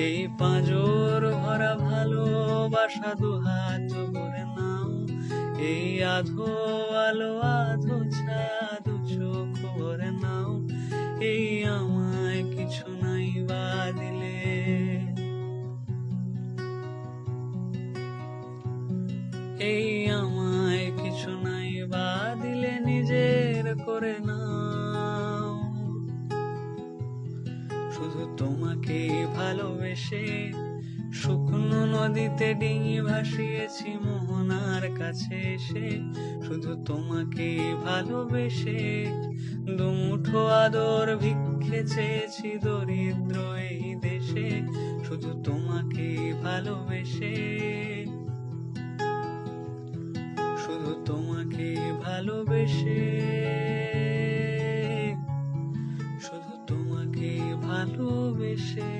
এই পাঁজর ভরা ভালোবাসা দুহাত ভরে নাও, এই আধো আলো আধো ছাদ চোখ ভরে নাও, এই আমায় কিছু নাই বা দিলে, এই আমায় কিছু নাই বা দিলে নিজের করে নাও। শুধু তোমাকে ভালোবেসে শুকনো নদীতে ডিঙি ভাসিয়েছি মোহনার কাছে এসে, শুধু তোমাকে ভালোবেসে দুমুঠো আদর ভিক্ষে চেয়েছি দরিদ্র এই দেশে, শুধু তোমাকে ভালোবেসে, শুধু তোমাকে ভালোবেসে, শুধু তোমাকে ভালোবেসে।